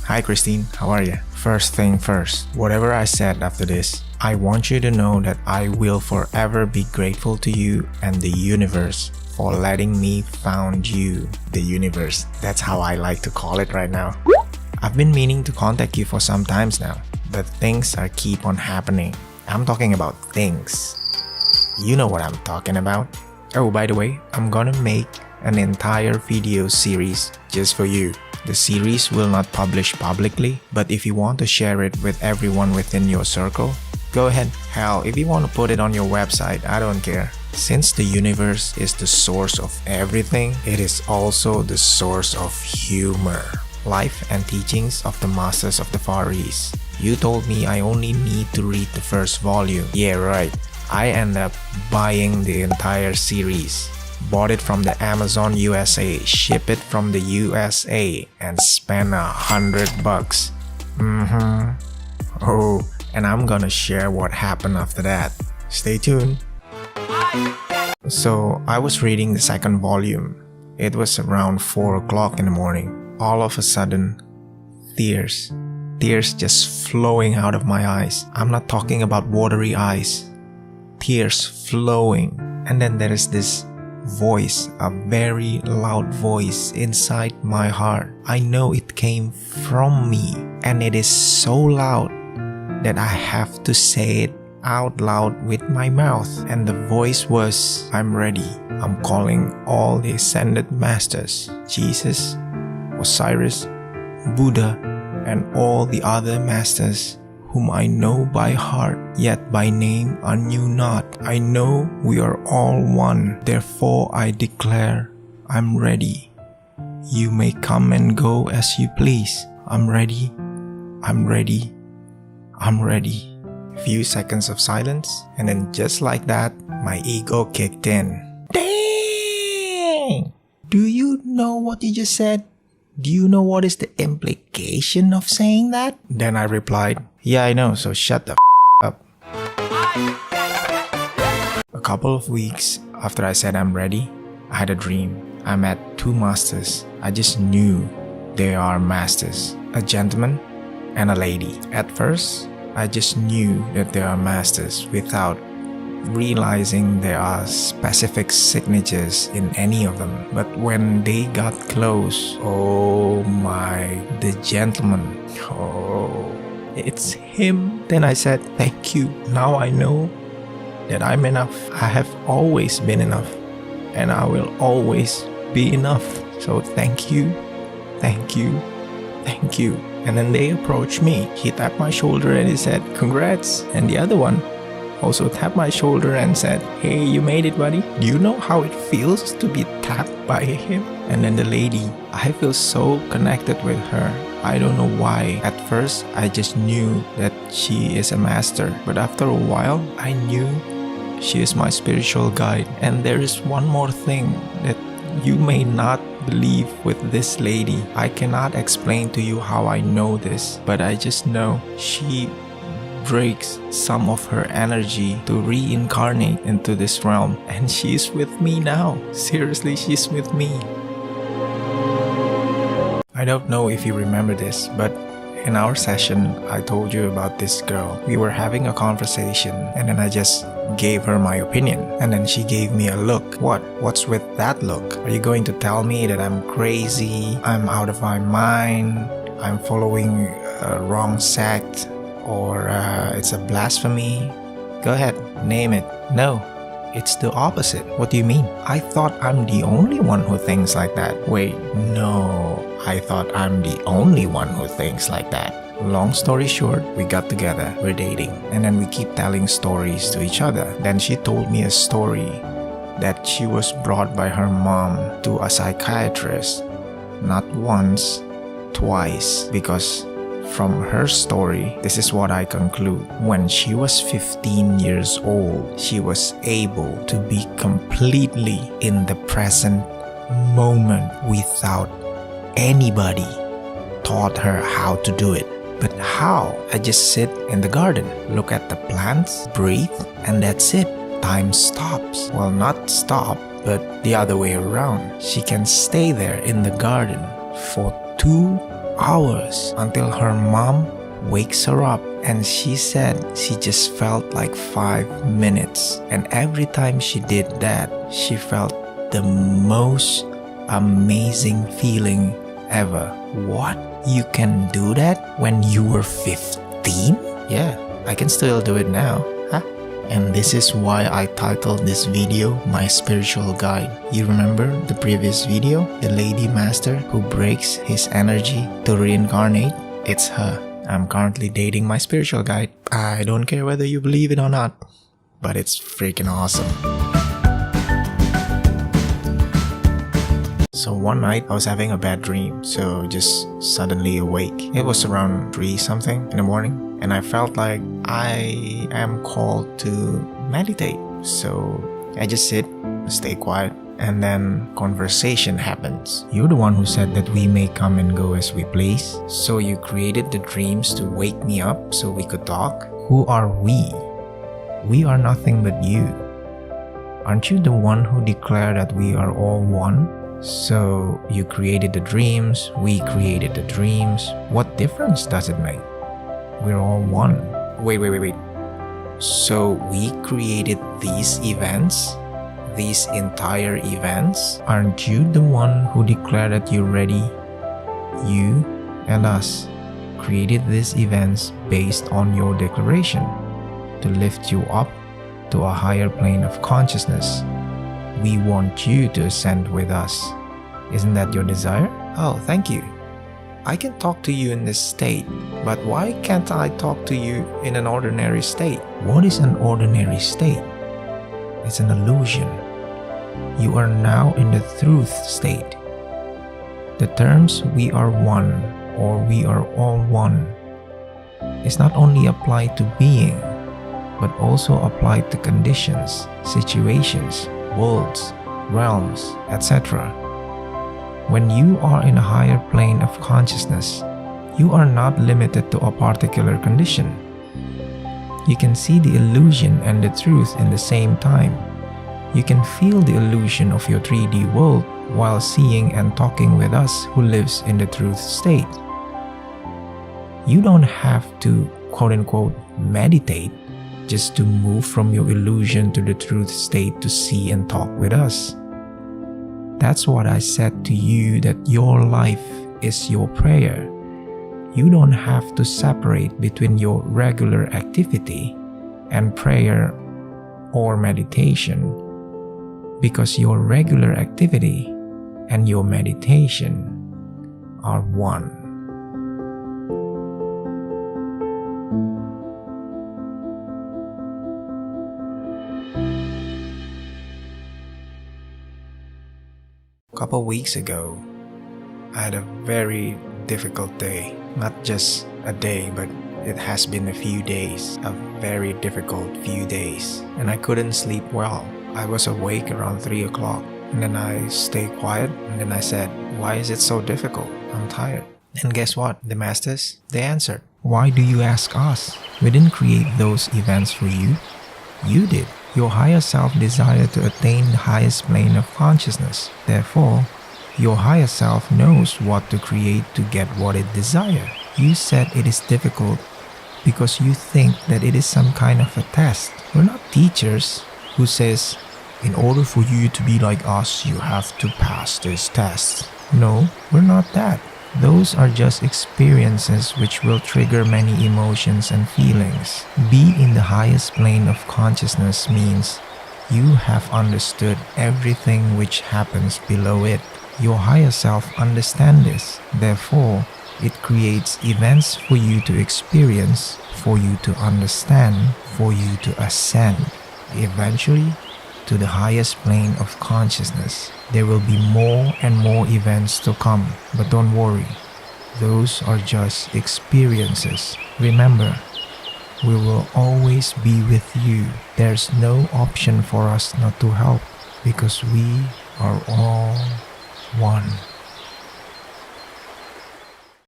Hi Christine, how are you? First thing first, whatever I said after this, I want you to know that I will forever be grateful to you and the universe for letting me found you. The universe, that's how I like to call it right now. I've been meaning to contact you for some times now, but things are keep on happening. I'm talking about things. You know what I'm talking about. Oh, by the way, I'm gonna make an entire video series just for you. The series will not publish publicly, but if you want to share it with everyone within your circle, go ahead. Hell, if you want to put it on your website, I don't care. Since the universe is the source of everything, it is also the source of humor. Life and teachings of the masters of the Far East. You told me I only need to read the first volume. Yeah, right. I end up buying the entire series. Bought it from the Amazon USA, ship it from the USA, and spend $100. Oh, and I'm gonna share what happened after that. Stay tuned. So, I was reading the second volume. It was around 4 o'clock in the morning. All of a sudden, tears just flowing out of my eyes. I'm not talking about watery eyes. Tears flowing. And then there is this voice, a very loud voice inside my heart. I know it came from me, and it is so loud that I have to say it out loud with my mouth. And the voice was, I'm ready. I'm calling all the ascended masters, Jesus, Osiris, Buddha, and all the other masters whom I know by heart, yet by name I knew not. I know we are all one, therefore I declare, I'm ready. You may come and go as you please. I'm ready, I'm ready, I'm ready. Few seconds of silence, and then just like that, my ego kicked in. Dang! Do you know what you just said? Do you know what is the implication of saying that? Then I replied, yeah, I know, so shut the up. A couple of weeks after I said I'm ready, I had a dream. I met two masters. I just knew they are masters. A gentleman and a lady. At first, I just knew that they are masters without realizing there are specific signatures in any of them. But when they got close, oh my, the gentleman, oh, it's him. Then I said, thank you. Now I know that I'm enough. I have always been enough, and I will always be enough. So thank you, thank you, thank you. And then they approached me. He tapped my shoulder and he said, congrats. And the other one also tapped my shoulder and said, hey, you made it, buddy. Do you know how it feels to be tapped by him? And then the lady, I feel so connected with her. I don't know why. At first, I just knew that she is a master. But after a while, I knew she is my spiritual guide. And there is one more thing that you may not believe with this lady. I cannot explain to you how I know this, but I just know she breaks some of her energy to reincarnate into this realm, and she's with me now. Seriously, she's with me. I don't know if you remember this, but in our session, I told you about this girl. We were having a conversation, and then I just gave her my opinion, and then she gave me a look. What's with that look? Are you going to tell me that I'm crazy, I'm out of my mind, I'm following a wrong sect, or it's a blasphemy? Go ahead, name it. No, it's the opposite. What do you mean? I thought I'm the only one who thinks like that. Wait, no, I thought I'm the only one who thinks like that. Long story short, we got together, we're dating, and then we keep telling stories to each other. Then she told me a story that she was brought by her mom to a psychiatrist, not once, twice, because from her story, this is what I conclude. When she was 15 years old, she was able to be completely in the present moment without anybody taught her how to do it. But how? I just sit in the garden, look at the plants, breathe, and that's it. Time stops. Well, not stop, but the other way around. She can stay there in the garden for 2 hours until her mom wakes her up, and she said she just felt like 5 minutes, and every time she did that, she felt the most amazing feeling ever. What? You can do that when you were 15? Yeah, I can still do it now. And this is why I titled this video My Spiritual Guide. You remember the previous video? The lady master who breaks his energy to reincarnate? It's her. I'm currently dating my spiritual guide. I don't care whether you believe it or not, but it's freaking awesome. So one night I was having a bad dream, so just suddenly awake. It was around 3 something in the morning, and I felt like I am called to meditate. So I just sit, stay quiet, and then conversation happens. You're the one who said that we may come and go as we please. So you created the dreams to wake me up so we could talk? Who are we? We are nothing but you. Aren't you the one who declared that we are all one? So you created the dreams, we created the dreams. What difference does it make? We're all one. Wait. So we created these events? These entire events? Aren't you the one who declared that you're ready? You and us created these events based on your declaration to lift you up to a higher plane of consciousness. We want you to ascend with us. Isn't that your desire? Oh, thank you. I can talk to you in this state, but why can't I talk to you in an ordinary state? What is an ordinary state? It's an illusion. You are now in the truth state. The terms we are one or we are all one is not only applied to being, but also applied to conditions, situations, worlds, realms, etc. When you are in a higher plane of consciousness, you are not limited to a particular condition. You can see the illusion and the truth in the same time. You can feel the illusion of your 3D world while seeing and talking with us who lives in the truth state. You don't have to quote-unquote meditate just to move from your illusion to the truth state to see and talk with us. That's what I said to you, that your life is your prayer. You don't have to separate between your regular activity and prayer or meditation, because your regular activity and your meditation are one. A couple weeks ago, I had a very difficult day. Not just a day, but it has been a few days. A very difficult few days. And I couldn't sleep well. I was awake around 3 o'clock. And then I stayed quiet. And then I said, why is it so difficult? I'm tired. And guess what? The masters, they answered. Why do you ask us? We didn't create those events for you. You did. Your higher self desired to attain the highest plane of consciousness. Therefore, your higher self knows what to create to get what it desires. You said it is difficult because you think that it is some kind of a test. We're not teachers who says, in order for you to be like us, you have to pass this test. No, we're not that. Those are just experiences which will trigger many emotions and feelings. Be in the highest plane of consciousness means you have understood everything which happens below it. Your higher self understands this. Therefore, it creates events for you to experience, for you to understand, for you to ascend. Eventually, to the highest plane of consciousness. There will be more and more events to come, but don't worry. Those are just experiences. Remember, we will always be with you. There's no option for us not to help, because we are all one.